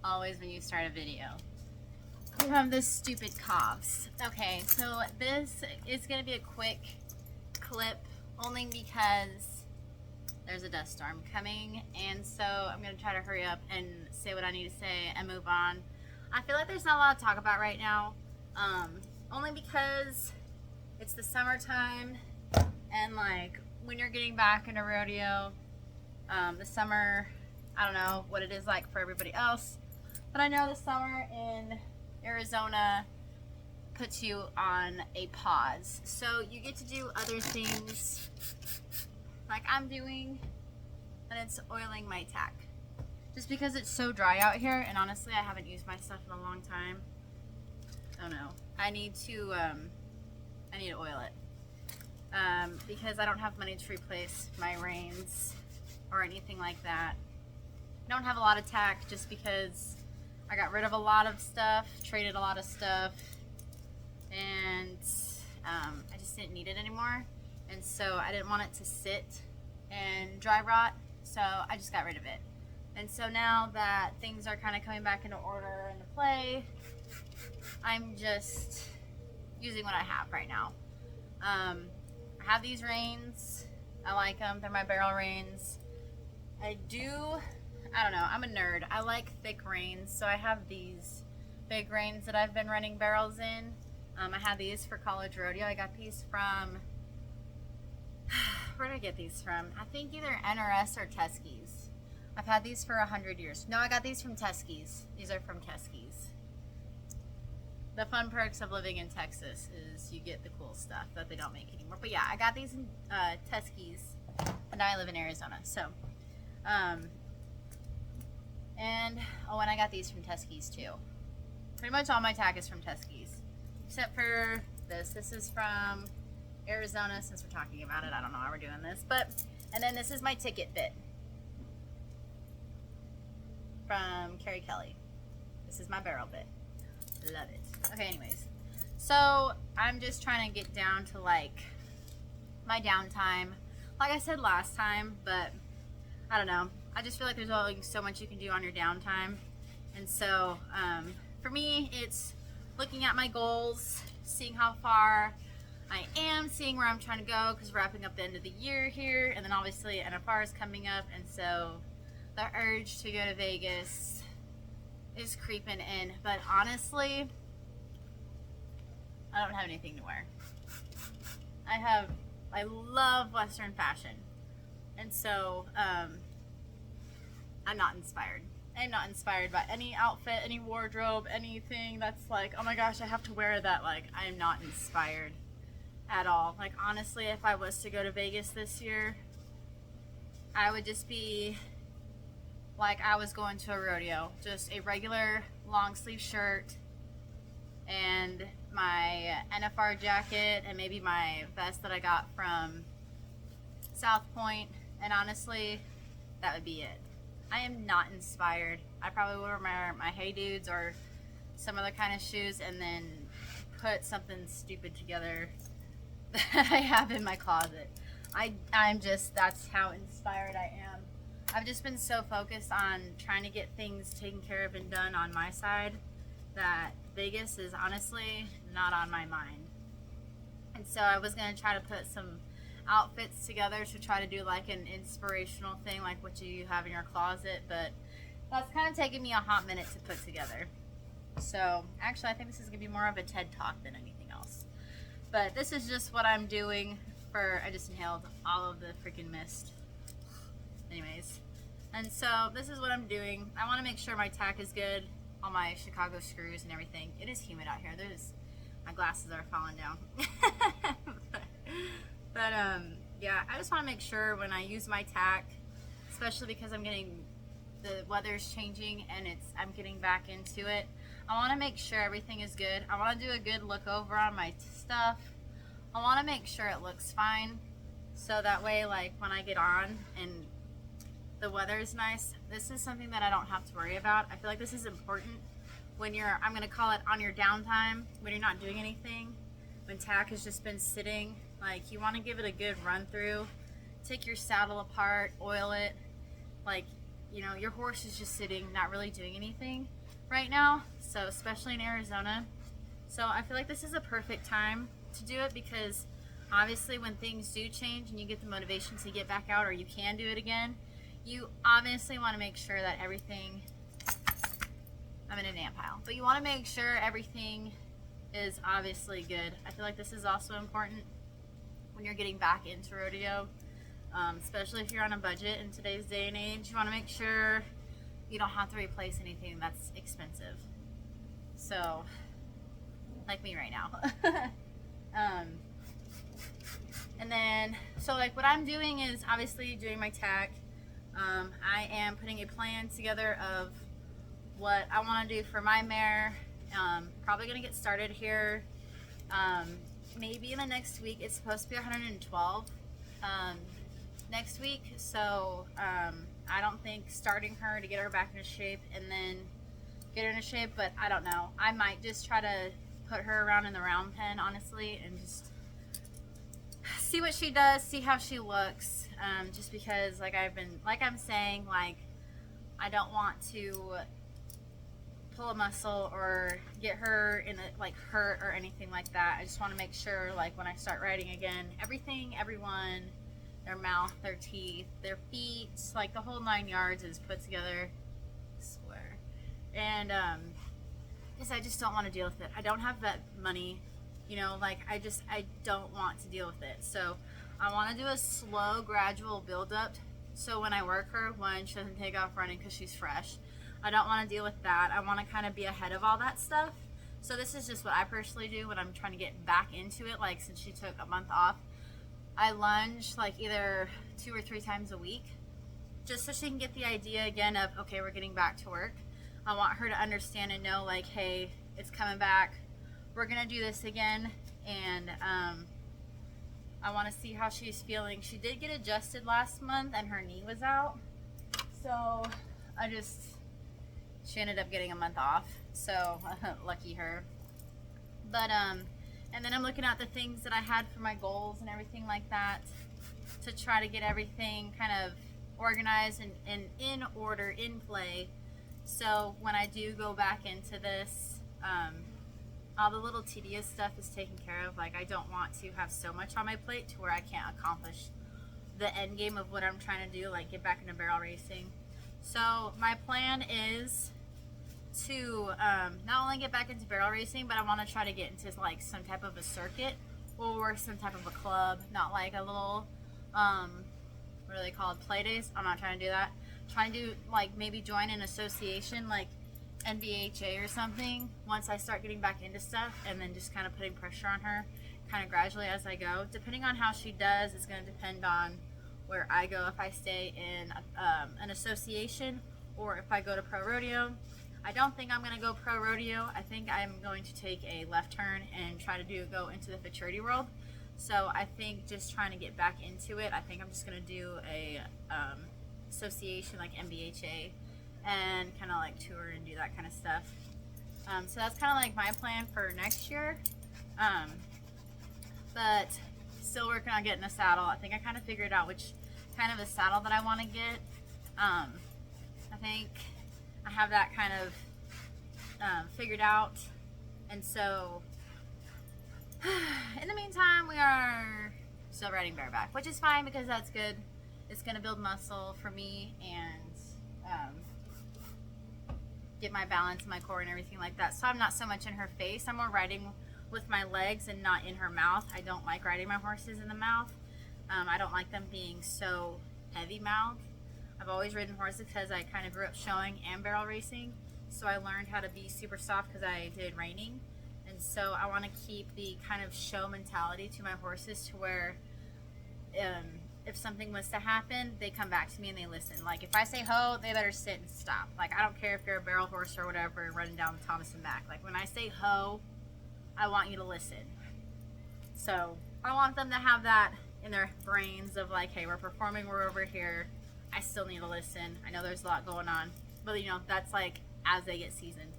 Always when you start a video, you have this stupid coughs. Okay, so this is going to be a quick clip only because there's a dust storm coming, and so I'm going to try to hurry up and say what I need to say and move on. I feel like there's not a lot to talk about right now, only because it's the summertime, and like when you're getting back into rodeo, the summer, I don't know what it is like for everybody else, but I know the summer in Arizona puts you on a pause. So you get to do other things like I'm doing, and it's oiling my tack. Just because it's so dry out here, and honestly I haven't used my stuff in a long time. Oh no. I need to oil it. Because I don't have money to replace my reins or anything like that. I don't have a lot of tack just because I got rid of a lot of stuff, traded a lot of stuff, and I just didn't need it anymore. And so I didn't want it to sit and dry rot, so I just got rid of it. And so now that things are kind of coming back into order and into play, I'm just using what I have right now. I have these reins. I like them. They're my barrel reins. I don't know, I'm a nerd. I like thick reins, so I have these big reins that I've been running barrels in. I had these for college rodeo. I got these from, where did I get these from? I think either NRS or Tuskegee. I've had these for 100 years. No, I got these from Tuskegee. These are from Tuskegee. The fun perks of living in Texas is you get the cool stuff that they don't make anymore. But yeah, I got these in Tuskegee, and now I live in Arizona. So, and I got these from Tuskegee too. Pretty much all my tack is from Tuskegee, except for this. This is from Arizona, since we're talking about it. I don't know how we're doing this, and then this is my ticket bit from Carrie Kelly. This is my barrel bit. Love it. Okay, anyways, so I'm just trying to get down to like my downtime, like I said last time, but I don't know. I just feel like there's only so much you can do on your downtime. And so for me, it's looking at my goals, seeing how far I am, seeing where I'm trying to go, because wrapping up the end of the year here, and then obviously NFR is coming up, and so the urge to go to Vegas is creeping in. But honestly, I don't have anything to wear. I love Western fashion, and so I'm not inspired. I'm not inspired by any outfit, any wardrobe, anything that's like, oh my gosh, I have to wear that. Like, I'm not inspired at all. Like, honestly, if I was to go to Vegas this year, I would just be like I was going to a rodeo. Just a regular long sleeve shirt and my NFR jacket and maybe my vest that I got from South Point, and honestly, that would be it. I am not inspired. I probably would wear my Hey Dudes or some other kind of shoes and then put something stupid together that I have in my closet. I'm just, that's how inspired I am. I've just been so focused on trying to get things taken care of and done on my side that Vegas is honestly not on my mind. And so I was going to try to put some outfits together to try to do like an inspirational thing, like what you have in your closet, but that's kind of taking me a hot minute to put together. So actually I think this is going to be more of a TED Talk than anything else. But this is just what I'm doing I just inhaled all of the freaking mist. Anyways, and so this is what I'm doing. I want to make sure my tack is good, all my Chicago screws and everything. It is humid out here. My glasses are falling down. but yeah, I just want to make sure when I use my tack, especially because the weather's changing and I'm getting back into it. I want to make sure everything is good. I want to do a good look over on my stuff. I want to make sure it looks fine, so that way, like when I get on and the weather is nice, this is something that I don't have to worry about. I feel like this is important when I'm going to call it on your downtime, when you're not doing anything, when tack has just been sitting. Like, you want to give it a good run through, take your saddle apart, oil it. Like, you know, your horse is just sitting, not really doing anything right now. So especially in Arizona. So I feel like this is a perfect time to do it, because obviously when things do change and you get the motivation to get back out, or you can do it again, you obviously want to make sure that everything, I'm in an ant pile, but you want to make sure everything is obviously good. I feel like this is also important when you're getting back into rodeo, especially if you're on a budget in today's day and age. You want to make sure you don't have to replace anything that's expensive. So, like me right now. And then, so like what I'm doing is obviously doing my tack. I am putting a plan together of what I want to do for my mare. Probably going to get started here maybe in the next week. It's supposed to be 112 next week, so I don't think starting her to get her back into shape and then get her into shape, but I don't know. I might just try to put her around in the round pen, honestly, and just see what she does, see how she looks, just because like I'm saying, like I don't want to pull a muscle or get her in a like hurt or anything like that. I just want to make sure, like when I start riding again, everyone, their mouth, their teeth, their feet, like the whole 9 yards is put together. I swear. And because I just don't want to deal with it. I don't have that money, you know, like I don't want to deal with it. So I want to do a slow, gradual build up. So when I work her, one, she doesn't take off running because she's fresh. I don't want to deal with that. I want to kind of be ahead of all that stuff. So this is just what I personally do when I'm trying to get back into it. Like since she took a month off, I lunge like either 2 or 3 times a week, just so she can get the idea again of, okay, we're getting back to work. I want her to understand and know, like, hey, it's coming back. We're going to do this again. And I want to see how she's feeling. She did get adjusted last month and her knee was out. So she ended up getting a month off. So lucky her. But, and then I'm looking at the things that I had for my goals and everything like that to try to get everything kind of organized and in order, in play. So when I do go back into this, all the little tedious stuff is taken care of. Like I don't want to have so much on my plate to where I can't accomplish the end game of what I'm trying to do, like get back into barrel racing. So my plan is to not only get back into barrel racing, but I want to try to get into like some type of a circuit or some type of a club, not like a little what are they called, play days. I'm not trying to do that. Trying to do like maybe join an association like NBHA or something once I start getting back into stuff, and then just kind of putting pressure on her kind of gradually as I go. Depending on how she does, it's going to depend on where I go, if I stay in an association or if I go to pro rodeo. I don't think I'm going to go pro rodeo. I think I'm going to take a left turn and try to go into the futurity world. So I think just trying to get back into it, I think I'm just going to do a association like MBHA and kind of like tour and do that kind of stuff. So that's kind of like my plan for next year. But still working on getting a saddle. I think I kind of figured out which kind of a saddle that I want to get. I think I have that kind of figured out. And so in the meantime, we are still riding bareback, which is fine because that's good. It's going to build muscle for me and get my balance, my core, and everything like that. So I'm not so much in her face. I'm more riding with my legs and not in her mouth. I don't like riding my horses in the mouth. I don't like them being so heavy mouthed. I've always ridden horses because I kind of grew up showing and barrel racing. So I learned how to be super soft because I did reining. And so I want to keep the kind of show mentality to my horses to where if something was to happen, they come back to me and they listen. Like if I say ho, they better sit and stop. Like I don't care if you're a barrel horse or whatever running down the Thomas and Mack. Like when I say ho, I want you to listen. So I want them to have that in their brains of like, hey, we're performing, we're over here. I still need to listen. I know there's a lot going on, but you know, that's like as they get seasoned.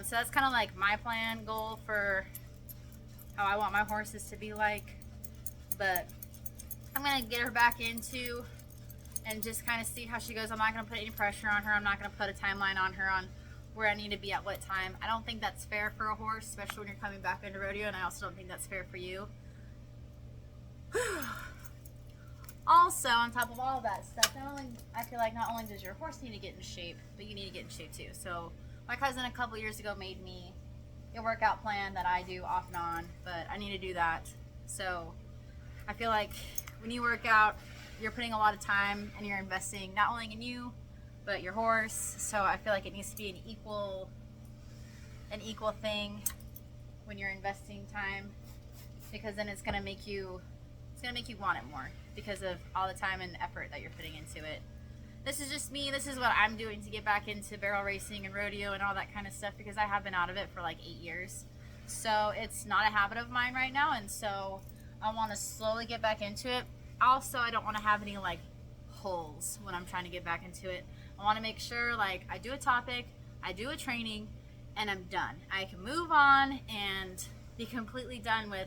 So that's kind of like my plan goal for how I want my horses to be like. But I'm gonna get her back into and just kind of see how she goes. I'm not going to put any pressure on her. I'm not going to put a timeline on her on where I need to be at what time. I don't think that's fair for a horse, especially when you're coming back into rodeo, and I also don't think that's fair for you. Also, on top of all of that stuff, I feel like not only does your horse need to get in shape, but you need to get in shape too. So my cousin a couple years ago made me a workout plan that I do off and on, but I need to do that. So I feel like when you work out, you're putting a lot of time and you're investing not only in you, but your horse. So I feel like it needs to be an equal thing when you're investing time, because then it's gonna make you want it more because of all the time and effort that you're putting into it. This is just me. This is what I'm doing to get back into barrel racing and rodeo and all that kind of stuff, because I have been out of it for like 8 years. So it's not a habit of mine right now, and so I want to slowly get back into it. Also, I don't want to have any like holes when I'm trying to get back into it. I want to make sure like I do a topic, I do a training, and I'm done. I can move on and be completely done with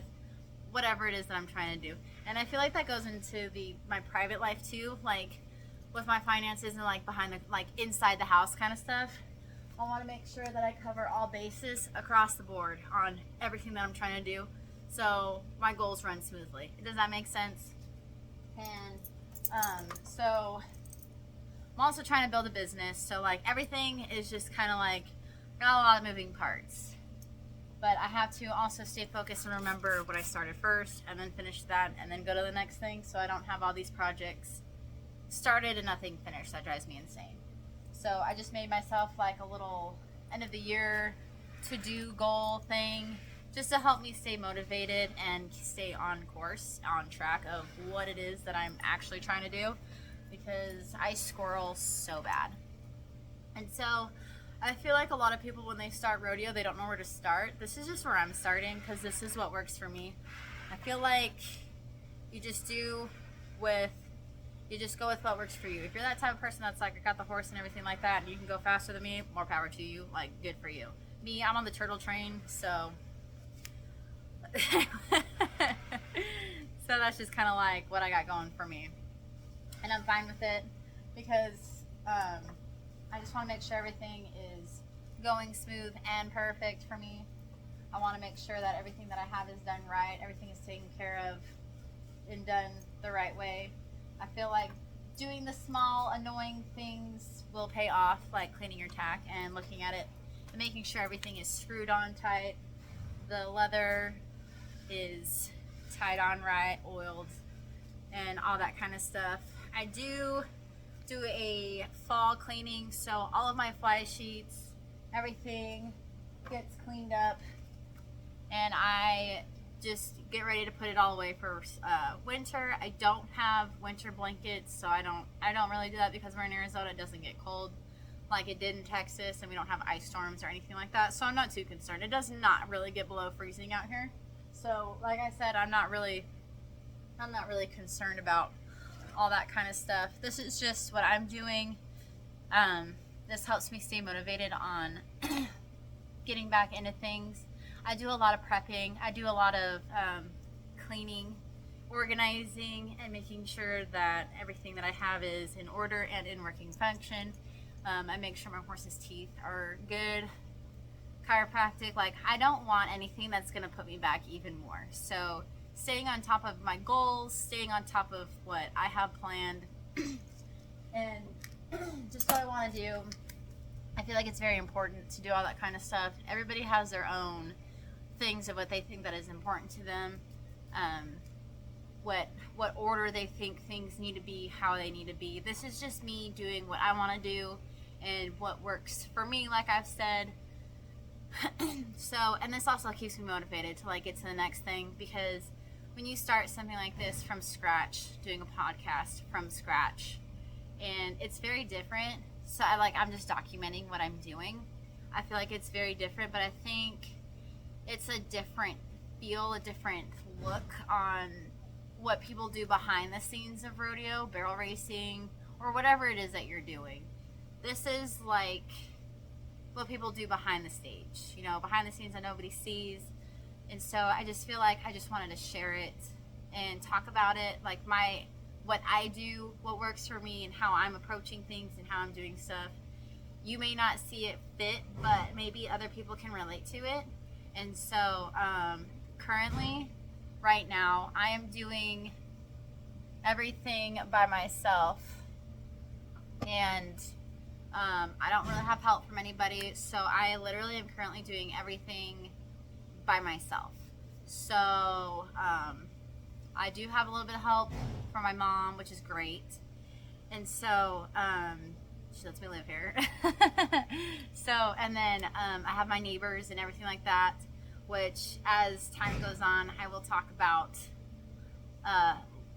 whatever it is that I'm trying to do. And I feel like that goes into my private life too, like with my finances and like behind the, like inside the house kind of stuff. I want to make sure that I cover all bases across the board on everything that I'm trying to do, so my goals run smoothly. Does that make sense? And so I'm also trying to build a business, so like everything is just kind of like got a lot of moving parts. But I have to also stay focused and remember what I started first, and then finish that, and then go to the next thing, so I don't have all these projects started and nothing finished. That drives me insane. So I just made myself like a little end of the year to-do goal thing, just to help me stay motivated and stay on course, on track of what it is that I'm actually trying to do, because I squirrel so bad. And so I feel like a lot of people, when they start rodeo, they don't know where to start. This is just where I'm starting, because this is what works for me. I feel like you just go with what works for you. If you're that type of person that's like, I got the horse and everything like that, and you can go faster than me, more power to you. Like, good for you. Me, I'm on the turtle train, so so that's just kind of like what I got going for me, and I'm fine with it, because I just want to make sure everything is going smooth and perfect for me. I want to make sure that everything that I have is done right, everything is taken care of and done the right way. I feel like doing the small annoying things will pay off, like cleaning your tack and looking at it and making sure everything is screwed on tight, the leather is tied on right, oiled, and all that kind of stuff. I do a fall cleaning, so all of my fly sheets, everything gets cleaned up, and I just get ready to put it all away for winter. I don't have winter blankets, so I don't really do that, because we're in Arizona. It doesn't get cold like it did in Texas, and we don't have ice storms or anything like that, so I'm not too concerned. It does not really get below freezing out here, so like I said, I'm not really concerned about all that kind of stuff. This is just what I'm doing. This helps me stay motivated on getting back into things. I do a lot of prepping. I do a lot of cleaning, organizing, and making sure that everything that I have is in order and in working function. I make sure my horse's teeth are good. Chiropractic, like I don't want anything that's going to put me back even more. So staying on top of my goals, staying on top of what I have planned, and just what I want to do. I feel like it's very important to do all that kind of stuff. Everybody has their own things of what they think that is important to them, what order they think things need to be, how they need to be. This is just me doing what I want to do and what works for me, like I've said. So, and this also keeps me motivated to like get to the next thing, because when you start something like this from scratch, doing a podcast from scratch, and it's very different. So I'm just documenting what I'm doing. I feel like it's very different, but I think it's a different feel, a different look on what people do behind the scenes of rodeo, barrel racing, or whatever it is that you're doing. This is like what people do behind the stage, behind the scenes that nobody sees. And so I just feel like I just wanted to share it and talk about it. Like my what I do, what works for me, and how I'm approaching things and how I'm doing stuff. You may not see it fit, but maybe other people can relate to it. And so currently, right now, I am doing everything by myself, and I don't really have help from anybody, so I literally am currently doing everything by myself. So I do have a little bit of help from my mom, which is great, and so she lets me live here. So, and then I have my neighbors and everything like that, which as time goes on, I will talk about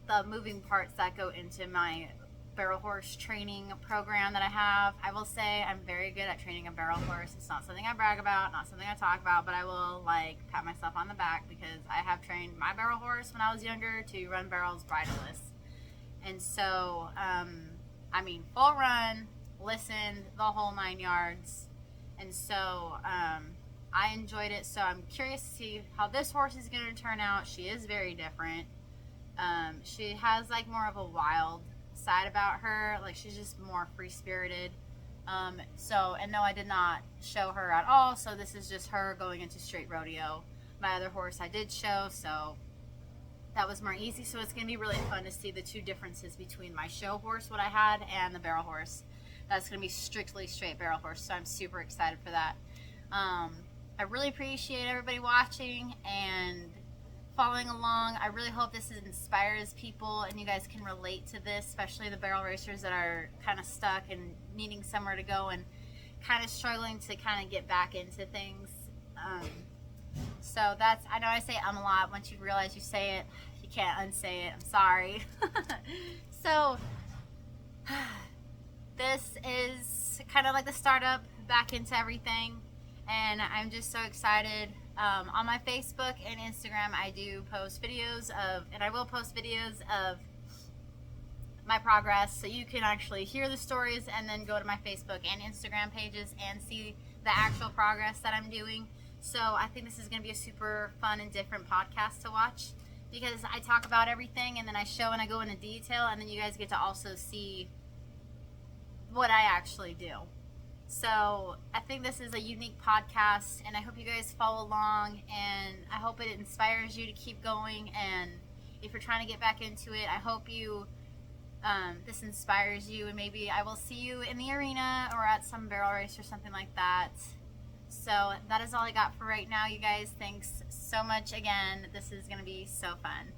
the moving parts that go into my barrel horse training program that I have. I will say I'm very good at training a barrel horse. It's not something I brag about, not something I talk about, but I will like pat myself on the back because I have trained my barrel horse when I was younger to run barrels bridleless. And so, I mean, full run, listened, the whole 9 yards. And so, I enjoyed it. So I'm curious to see how this horse is going to turn out. She is very different. She has like more of a wild side about her, like she's just more free-spirited. So, and no, I did not show her at all, so this is just her going into straight rodeo. My other horse I did show, so that was more easy. So it's going to be really fun to see the two differences between my show horse, what I had, and the barrel horse. That's going to be strictly straight barrel horse, so I'm super excited for that. I really appreciate everybody watching and following along. I really hope this inspires people and you guys can relate to this, especially the barrel racers that are kind of stuck and needing somewhere to go and kind of struggling to kind of get back into things. So that's, I know I say a lot. Once you realize you say it, you can't unsay it. I'm sorry. So this is kind of like the startup back into everything, and I'm just so excited. On my Facebook and Instagram, I do post videos of, and I will post videos of my progress, so you can actually hear the stories and then go to my Facebook and Instagram pages and see the actual progress that I'm doing. So I think this is going to be a super fun and different podcast to watch because I talk about everything and then I show and I go into detail, and then you guys get to also see what I actually do. So I think this is a unique podcast, and I hope you guys follow along, and I hope it inspires you to keep going. And if you're trying to get back into it, I hope you this inspires you, and maybe I will see you in the arena or at some barrel race or something like that. So that is all I got for right now, you guys. Thanks so much again. This is going to be so fun.